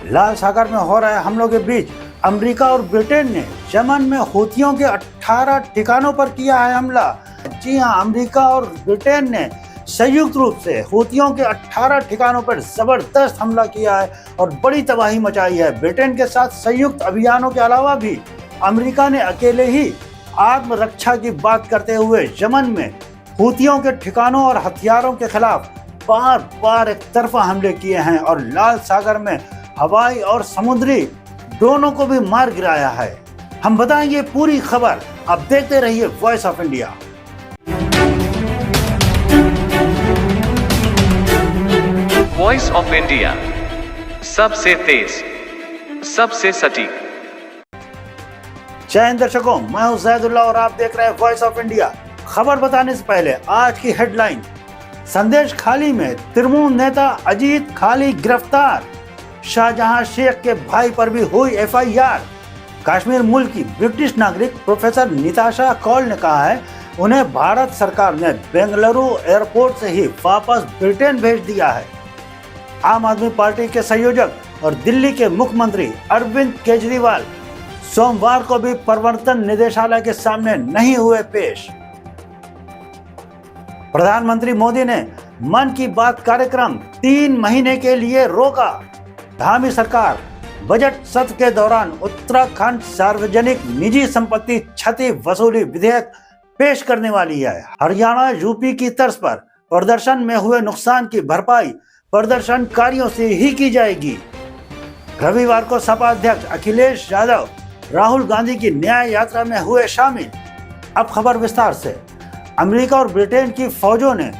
लाल सागर में हो रहे हमलों के बीच अमेरिका और ब्रिटेन ने यमन में हूथियों के 18 ठिकानों पर किया है हमला। जी हां, अमेरिका और ब्रिटेन ने संयुक्त रूप से हूथियों के 18 ठिकानों पर जबरदस्त हमला किया है और बड़ी तबाही मचाई है। ब्रिटेन के साथ संयुक्त अभियानों के अलावा भी अमेरिका ने अकेले ही आत्मरक्षा की बात करते हुए यमन में हूथियों के ठिकानों और हथियारों के खिलाफ बार बार एक तरफा हमले किए हैं और लाल सागर में हवाई और समुद्री दोनों को भी मार गिराया है। हम बताएंगे पूरी खबर, आप देखते रहिए voice of India. Voice of India, सबसे तेज, सबसे सटीक। जय हिंद दर्शकों, मैं हूं जैदुल्ला और आप देख रहे हैं वॉइस ऑफ इंडिया। खबर बताने से पहले आज की हेडलाइन। संदेश खाली में तृणमूल नेता अजीत खाली गिरफ्तार। शाहजहां शेख के भाई पर भी हुई एफआईआर। कश्मीर मूल की ब्रिटिश नागरिक प्रोफेसर निताशा कौल ने कहा है उन्हें भारत सरकार ने बेंगलुरु एयरपोर्ट से ही वापस ब्रिटेन भेज दिया है। आम आदमी पार्टी के संयोजक और दिल्ली के मुख्यमंत्री अरविंद केजरीवाल सोमवार को भी प्रवर्तन निदेशालय के सामने नहीं हुए पेश। प्रधानमंत्री मोदी ने मन की बात कार्यक्रम 3 महीने के लिए रोका। धामी सरकार बजट सत्र के दौरान उत्तराखंड सार्वजनिक निजी संपत्ति क्षति वसूली विधेयक पेश करने वाली है। हरियाणा यूपी की तर्ज पर प्रदर्शन में हुए नुकसान की भरपाई प्रदर्शनकारियों से ही की जाएगी। रविवार को सपा अध्यक्ष अखिलेश यादव राहुल गांधी की न्याय यात्रा में हुए शामिल। अब खबर विस्तार से। अमेरिका और ब्रिटेन की फौजों ने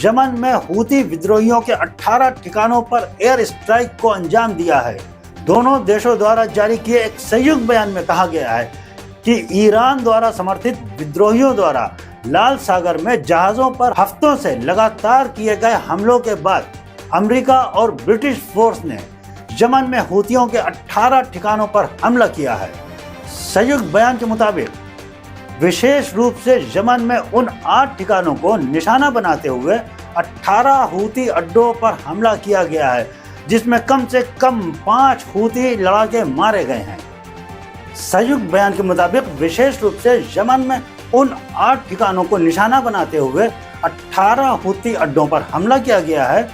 यमन में हूती विद्रोहियों के 18 ठिकानों पर एयर स्ट्राइक को अंजाम दिया है। दोनों देशों द्वारा जारी किए एक संयुक्त बयान में कहा गया है कि ईरान द्वारा समर्थित विद्रोहियों द्वारा लाल सागर में जहाजों पर हफ्तों से लगातार किए गए हमलों के बाद अमेरिका और ब्रिटिश फोर्स ने यमन में हूतियों के 18 ठिकानों पर हमला किया है। संयुक्त बयान के मुताबिक विशेष रूप से यमन में उन 8 ठिकानों को निशाना बनाते हुए 18 हूती अड्डों पर हमला किया गया है, जिसमें कम से कम 5 हूती लड़ाके मारे गए हैं। संयुक्त बयान के मुताबिक विशेष रूप से यमन में उन 8 ठिकानों को निशाना बनाते हुए 18 हूती अड्डों पर हमला किया गया है,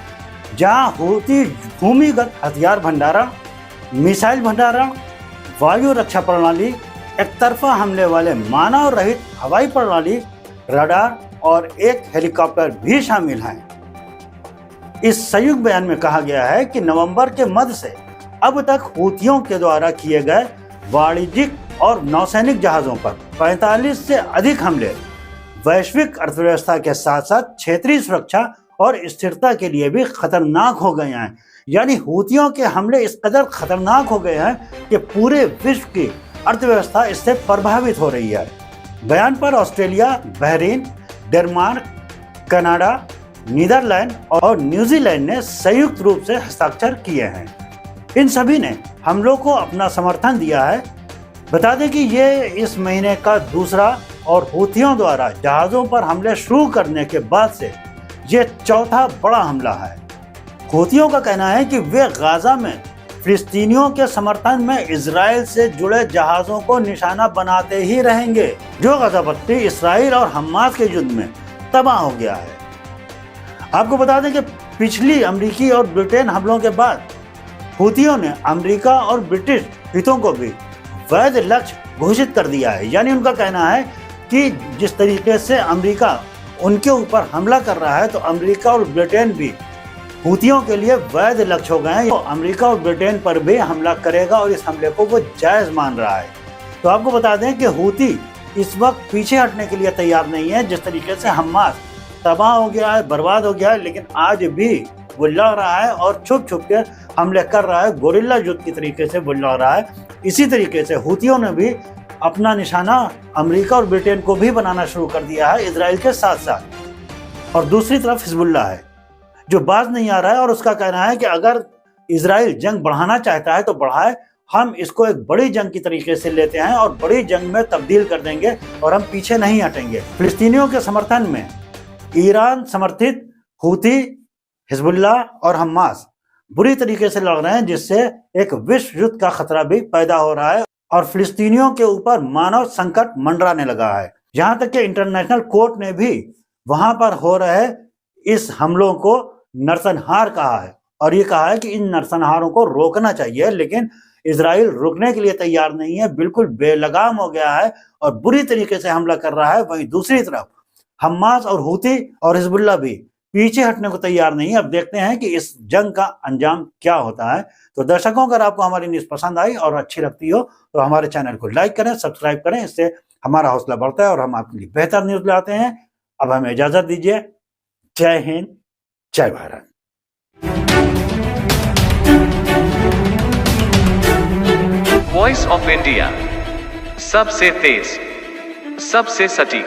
जहां हूती भूमिगत हथियार भंडारण, मिसाइल भंडारण, वायु रक्षा प्रणाली, एक तरफा हमले वाले मानव रहित हवाई प्रणाली, रडार और एक हेलीकॉप्टर भी शामिल हैं। इस संयुक्त बयान में कहा गया है कि नवंबर के मध्य से अब तक हूतियों के द्वारा किए गए वाणिज्यिक और नौसैनिक जहाजों पर 45 से अधिक हमले वैश्विक अर्थव्यवस्था के साथ साथ क्षेत्रीय सुरक्षा और स्थिरता के लिए भी खतरनाक हो गए हैं। यानी हूतियों के हमले इस कदर खतरनाक हो गए हैं कि पूरे विश्व की अर्थव्यवस्था इससे प्रभावित हो रही है। बयान पर Australia, Bahrain, Denmark, Canada, Netherland और न्यूजीलैंड ने संयुक्त रूप से हस्ताक्षर किए हैं। इन सभी ने हमलों को अपना समर्थन दिया है। बता दें कि ये इस महीने का दूसरा और हूतियों द्वारा जहाजों पर हमले शुरू करने के बाद से ये चौथा बड़ा हमला है। हूतियों का कहना है कि वे गाजा में फिलिस्तीनियों के समर्थन में इजराइल से जुड़े जहाजों को निशाना बनाते ही रहेंगे, जो गाजा पट्टी इसराइल और हमास के युद्ध में तबाह हो गया है। आपको बता दें कि पिछली अमेरिकी और ब्रिटेन हमलों के बाद हूतियों ने अमेरिका और ब्रिटिश हितों को भी वैध लक्ष्य घोषित कर दिया है। यानी उनका कहना है कि जिस तरीके से अमेरिका उनके ऊपर हमला कर रहा है, तो अमेरिका और ब्रिटेन भी हूतियों के लिए वैध लक्ष्य हो गए हैं। तो अमेरिका और ब्रिटेन पर भी हमला करेगा और इस हमले को वो जायज़ मान रहा है। तो आपको बता दें कि हूती इस वक्त पीछे हटने के लिए तैयार नहीं है। जिस तरीके से हमास तबाह हो गया है, बर्बाद हो गया है, लेकिन आज भी वो लड़ रहा है और छुप छुप के हमले कर रहा है। गोरिल्ला युद्ध की तरीके से वो लड़ रहा है। इसी तरीके से हूतियों ने भी अपना निशाना अमेरिका और ब्रिटेन को भी बनाना शुरू कर दिया है, इजराइल के साथ साथ। और दूसरी तरफ हिजबुल्लाह है जो बाज नहीं आ रहा है और उसका कहना है कि अगर इजराइल जंग बढ़ाना चाहता है तो बढ़ाए, हम इसको एक बड़ी जंग की तरीके से लेते हैं और बड़ी जंग में तब्दील कर देंगे और हम पीछे नहीं हटेंगे। फिलिस्तीनियों के समर्थन में ईरान समर्थित हूती, हिजबुल्लाह और हमास बुरी तरीके से लड़ रहे हैं, जिससे एक विश्व युद्ध का खतरा भी पैदा हो रहा है और फिलिस्तीनियों के ऊपर मानव संकट मंडराने लगा है। यहां तक कि इंटरनेशनल कोर्ट ने भी वहां पर हो रहे इस हमलों को नरसंहार कहा है और ये कहा है कि इन नरसंहारों को रोकना चाहिए, लेकिन इजराइल रुकने के लिए तैयार नहीं है, बिल्कुल बेलगाम हो गया है और बुरी तरीके से हमला कर रहा है। वहीं दूसरी तरफ हमास और हूती और हिजबुल्लाह भी पीछे हटने को तैयार नहीं है। अब देखते हैं कि इस जंग का अंजाम क्या होता है। तो दर्शकों, अगर आपको हमारी न्यूज पसंद आई और अच्छी लगती हो तो हमारे चैनल को लाइक करें, सब्सक्राइब करें, इससे हमारा हौसला बढ़ता है और हम आपके लिए बेहतर न्यूज लाते हैं। अब हमें इजाजत दीजिए। जय हिंद, जय भारत। वॉइस ऑफ इंडिया, सबसे तेज, सबसे सटीक।